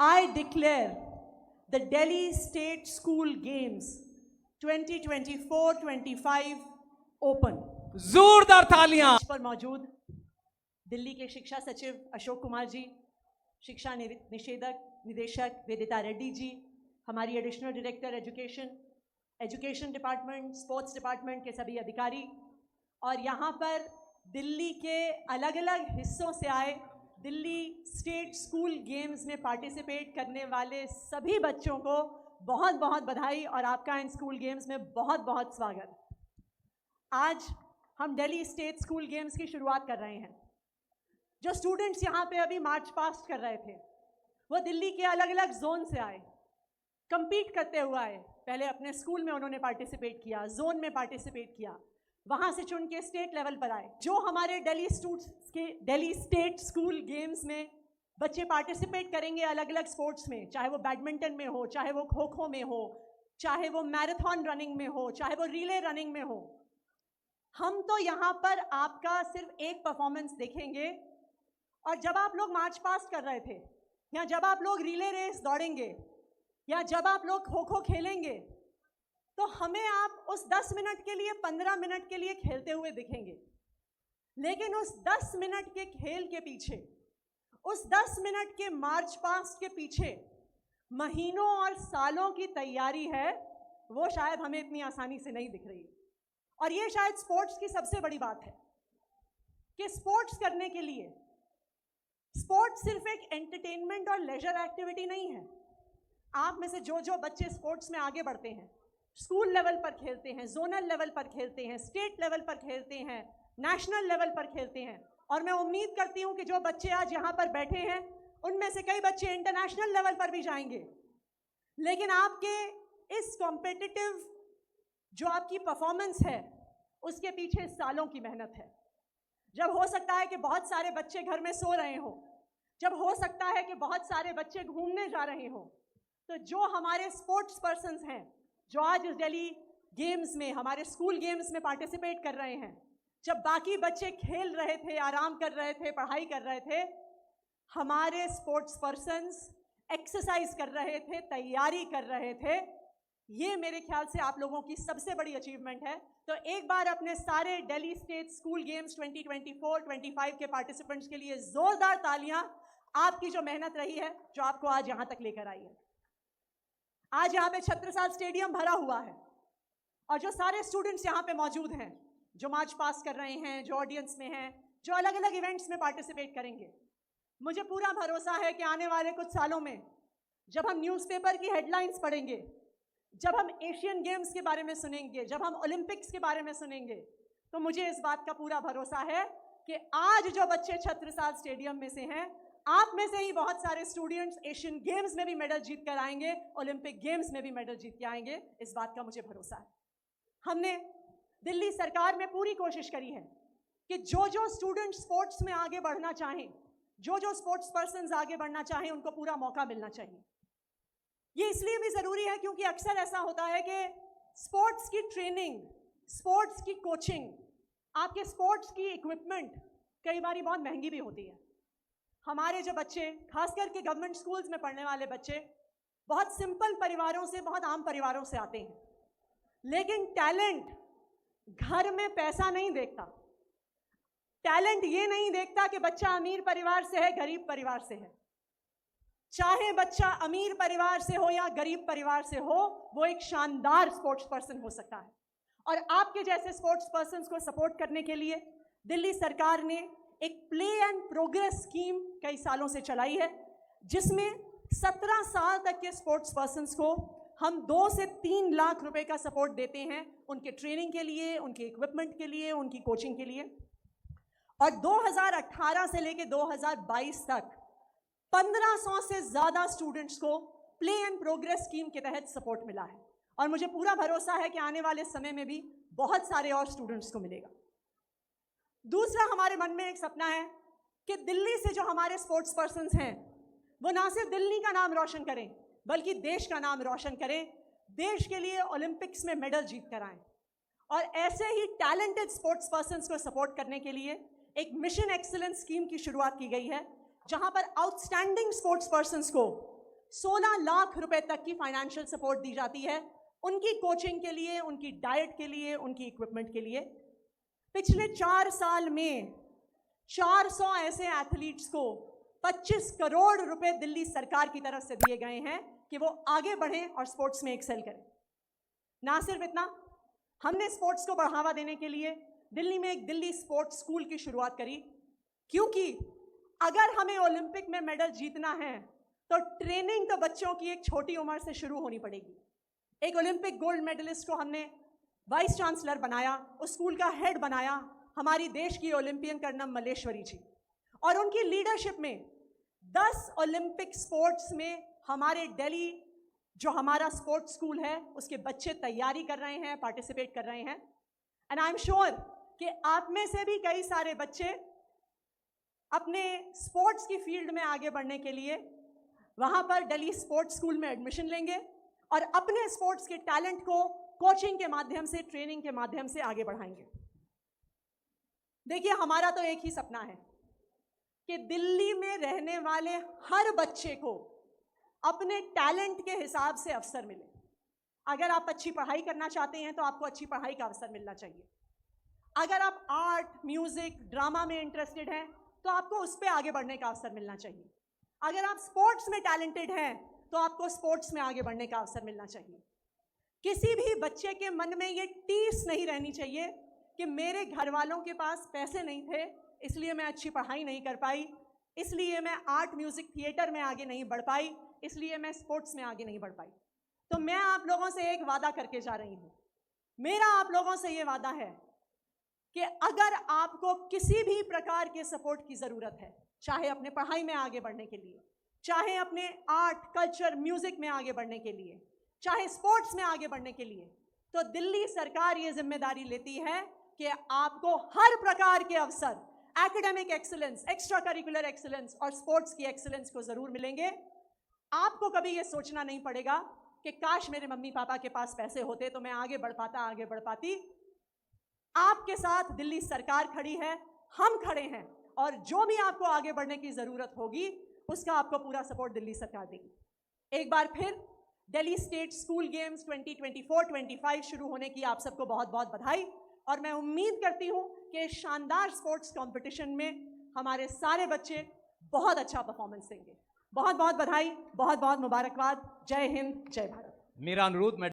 I declare the Delhi State School Games 2024-25 open. जोरदार तालियां। पर मौजूद दिल्ली के शिक्षा सचिव अशोक कुमार जी, शिक्षा निदेशक वेदिता रेड्डी जी, हमारी additional director education department, sports department के सभी अधिकारी और यहाँ पर दिल्ली के अलग अलग हिस्सों से आए दिल्ली स्टेट स्कूल गेम्स में पार्टिसिपेट करने वाले सभी बच्चों को बहुत बहुत बधाई और आपका इन स्कूल गेम्स में बहुत बहुत स्वागत। आज हम दिल्ली स्टेट स्कूल गेम्स की शुरुआत कर रहे हैं। जो स्टूडेंट्स यहाँ पे अभी मार्च पास्ट कर रहे थे वो दिल्ली के अलग अलग जोन से आए, compete करते हुए आए। पहले अपने स्कूल में उन्होंने पार्टिसिपेट किया, जोन में पार्टिसिपेट किया, वहाँ से चुन के स्टेट लेवल पर आए। जो हमारे दिल्ली स्टेट स्कूल गेम्स में बच्चे पार्टिसिपेट करेंगे अलग अलग स्पोर्ट्स में, चाहे वो बैडमिंटन में हो, चाहे वो खो खो में हो, चाहे वो मैराथन रनिंग में हो, चाहे वो रिले रनिंग में हो, हम तो यहाँ पर आपका सिर्फ एक परफॉर्मेंस देखेंगे। और जब आप लोग मार्च पास्ट कर रहे थे या जब आप लोग रिले रेस दौड़ेंगे या जब आप लोग खो खो खेलेंगे तो हमें आप उस 10 मिनट के लिए 15 मिनट के लिए खेलते हुए दिखेंगे, लेकिन उस 10 मिनट के खेल के पीछे, उस 10 मिनट के मार्च पास्ट के पीछे महीनों और सालों की तैयारी है, वो शायद हमें इतनी आसानी से नहीं दिख रही। और ये शायद स्पोर्ट्स की सबसे बड़ी बात है कि स्पोर्ट्स करने के लिए स्पोर्ट्स सिर्फ एक एंटरटेनमेंट और लेजर एक्टिविटी नहीं है। आप में से जो बच्चे स्पोर्ट्स में आगे बढ़ते हैं, स्कूल लेवल पर खेलते हैं, जोनल लेवल पर खेलते हैं, स्टेट लेवल पर खेलते हैं, नेशनल लेवल पर खेलते हैं, और मैं उम्मीद करती हूं कि जो बच्चे आज यहाँ पर बैठे हैं उनमें से कई बच्चे इंटरनेशनल लेवल पर भी जाएंगे। लेकिन आपके इस कॉम्पिटिटिव जो आपकी परफॉर्मेंस है उसके पीछे सालों की मेहनत है। जब हो सकता है कि बहुत सारे बच्चे घर में सो रहे हों, जब हो सकता है कि बहुत सारे बच्चे घूमने जा रहे हों, तो जो हमारे स्पोर्ट्स पर्सन्स हैं जो आज इस दिल्ली गेम्स में, हमारे स्कूल गेम्स में पार्टिसिपेट कर रहे हैं, जब बाकी बच्चे खेल रहे थे, आराम कर रहे थे, पढ़ाई कर रहे थे, हमारे स्पोर्ट्स पर्सन्स एक्सरसाइज कर रहे थे, तैयारी कर रहे थे। ये मेरे ख्याल से आप लोगों की सबसे बड़ी अचीवमेंट है। तो एक बार अपने सारे दिल्ली स्टेट स्कूल गेम्स 2024-25 के पार्टिसिपेंट्स के लिए जोरदार तालियां। आपकी जो मेहनत रही है, जो आपको आज यहां तक लेकर आई है। आज यहाँ पे छत्रसाल स्टेडियम भरा हुआ है और जो सारे स्टूडेंट्स यहाँ पे मौजूद हैं, जो मार्च पास कर रहे हैं, जो ऑडियंस में हैं, जो अलग अलग इवेंट्स में पार्टिसिपेट करेंगे, मुझे पूरा भरोसा है कि आने वाले कुछ सालों में जब हम न्यूज़पेपर की हेडलाइंस पढ़ेंगे, जब हम एशियन गेम्स के बारे में सुनेंगे, जब हम ओलंपिक्स के बारे में सुनेंगे, तो मुझे इस बात का पूरा भरोसा है कि आज जो बच्चे छत्रसाल स्टेडियम में से हैं, आप में से ही बहुत सारे स्टूडेंट्स एशियन गेम्स में भी मेडल जीत कर आएंगे, ओलंपिक गेम्स में भी मेडल जीत के आएंगे। इस बात का मुझे भरोसा है। हमने दिल्ली सरकार में पूरी कोशिश करी है कि जो स्टूडेंट स्पोर्ट्स में आगे बढ़ना चाहें, जो स्पोर्ट्स पर्सन्स आगे बढ़ना चाहें, उनको पूरा मौका मिलना चाहिए। ये इसलिए भी ज़रूरी है क्योंकि अक्सर ऐसा होता है कि स्पोर्ट्स की ट्रेनिंग, स्पोर्ट्स की कोचिंग, आपके स्पोर्ट्स की इक्विपमेंट कई बार बहुत महंगी भी होती है। हमारे जो बच्चे, खास करके गवर्नमेंट स्कूल्स में पढ़ने वाले बच्चे, बहुत सिंपल परिवारों से, बहुत आम परिवारों से आते हैं, लेकिन टैलेंट घर में पैसा नहीं देखता। टैलेंट ये नहीं देखता कि बच्चा अमीर परिवार से है, गरीब परिवार से है। चाहे बच्चा अमीर परिवार से हो या गरीब परिवार से हो, वो एक शानदार स्पोर्ट्स पर्सन हो सकता है। और आपके जैसे स्पोर्ट्स पर्सन्स को सपोर्ट करने के लिए दिल्ली सरकार ने एक प्ले एंड प्रोग्रेस स्कीम कई सालों से चलाई है, जिसमें 17 साल तक के स्पोर्ट्स पर्सन्स को हम 2 से 3 लाख रुपए का सपोर्ट देते हैं, उनके ट्रेनिंग के लिए, उनके इक्विपमेंट के लिए, उनकी कोचिंग के लिए। और 2018 से लेकर 2022 तक 1500 से ज़्यादा स्टूडेंट्स को प्ले एंड प्रोग्रेस स्कीम के तहत सपोर्ट मिला है, और मुझे पूरा भरोसा है कि आने वाले समय में भी बहुत सारे और स्टूडेंट्स को मिलेगा। दूसरा, हमारे मन में एक सपना है कि दिल्ली से जो हमारे स्पोर्ट्स पर्सन्स हैं वो ना सिर्फ दिल्ली का नाम रोशन करें बल्कि देश का नाम रोशन करें, देश के लिए ओलंपिक्स में मेडल जीत कर आएँ। और ऐसे ही टैलेंटेड स्पोर्ट्स पर्सन्स को सपोर्ट करने के लिए एक मिशन एक्सीलेंस स्कीम की शुरुआत की गई है, जहां पर आउटस्टैंडिंग स्पोर्ट्स पर्सन्स को 16 लाख रुपए तक की फाइनेंशियल सपोर्ट दी जाती है उनकी कोचिंग के लिए, उनकी डाइट के लिए, उनकी इक्विपमेंट के लिए। पिछले 4 साल में 400 ऐसे एथलीट्स को 25 करोड़ रुपए दिल्ली सरकार की तरफ से दिए गए हैं कि वो आगे बढ़ें और स्पोर्ट्स में एक्सेल करें। ना सिर्फ इतना, हमने स्पोर्ट्स को बढ़ावा देने के लिए दिल्ली में एक दिल्ली स्पोर्ट्स स्कूल की शुरुआत करी, क्योंकि अगर हमें ओलंपिक में मेडल जीतना है तो ट्रेनिंग तो बच्चों की एक छोटी उम्र से शुरू होनी पड़ेगी। एक ओलंपिक गोल्ड मेडलिस्ट को हमने वाइस चांसलर बनाया, उस स्कूल का हेड बनाया हमारी देश की ओलंपियन कर्नम मल्लेश्वरी जी, और उनकी लीडरशिप में 10 ओलंपिक स्पोर्ट्स में हमारे दिल्ली जो हमारा स्पोर्ट्स स्कूल है उसके बच्चे तैयारी कर रहे हैं, पार्टिसिपेट कर रहे हैं। एंड आई एम श्योर कि आप में से भी कई सारे बच्चे अपने स्पोर्ट्स की फील्ड में आगे बढ़ने के लिए वहाँ पर दिल्ली स्पोर्ट्स स्कूल में एडमिशन लेंगे और अपने स्पोर्ट्स के टैलेंट को कोचिंग के माध्यम से, ट्रेनिंग के माध्यम से आगे बढ़ाएंगे। देखिए, हमारा तो एक ही सपना है कि दिल्ली में रहने वाले हर बच्चे को अपने टैलेंट के हिसाब से अवसर मिले। अगर आप अच्छी पढ़ाई करना चाहते हैं तो आपको अच्छी पढ़ाई का अवसर मिलना चाहिए। अगर आप आर्ट, म्यूजिक, ड्रामा में इंटरेस्टेड हैं तो आपको उस पर आगे बढ़ने का अवसर मिलना चाहिए। अगर आप स्पोर्ट्स में टैलेंटेड हैं तो आपको स्पोर्ट्स में आगे बढ़ने का अवसर मिलना चाहिए। किसी भी बच्चे के मन में ये टीस नहीं रहनी चाहिए कि मेरे घर वालों के पास पैसे नहीं थे इसलिए मैं अच्छी पढ़ाई नहीं कर पाई, इसलिए मैं आर्ट, म्यूजिक, थिएटर में आगे नहीं बढ़ पाई, इसलिए मैं स्पोर्ट्स में आगे नहीं बढ़ पाई। तो मैं आप लोगों से एक वादा करके जा रही हूँ। मेरा आप लोगों से ये वादा है कि अगर आपको किसी भी प्रकार के सपोर्ट की ज़रूरत है, चाहे अपने पढ़ाई में आगे बढ़ने के लिए, चाहे अपने आर्ट, कल्चर, म्यूजिक में आगे बढ़ने के लिए, चाहे स्पोर्ट्स में आगे बढ़ने के लिए, तो दिल्ली सरकार ये जिम्मेदारी लेती है कि आपको हर प्रकार के अवसर, academic excellence, extra curricular excellence और स्पोर्ट्स की एक्सीलेंस को ज़रूर मिलेंगे। आपको कभी ये सोचना नहीं पड़ेगा कि काश मेरे मम्मी पापा के पास पैसे होते तो मैं आगे बढ़ पाता, आगे बढ़ पाती। आपके साथ दिल्ली सरकार खड़ी है, हम खड़े हैं, और जो भी आपको आगे बढ़ने की ज़रूरत होगी उसका आपको पूरा सपोर्ट दिल्ली सरकार देगी। एक बार फिर दिल्ली स्टेट स्कूल गेम्स 2024-25 शुरू होने की आप सबको बहुत बहुत बधाई, और मैं उम्मीद करती हूँ कि शानदार स्पोर्ट्स कंपटीशन में हमारे सारे बच्चे बहुत अच्छा परफॉर्मेंस देंगे। बहुत बहुत बधाई, बहुत बहुत मुबारकबाद। जय हिंद, जय भारत। मेरा अनुरोध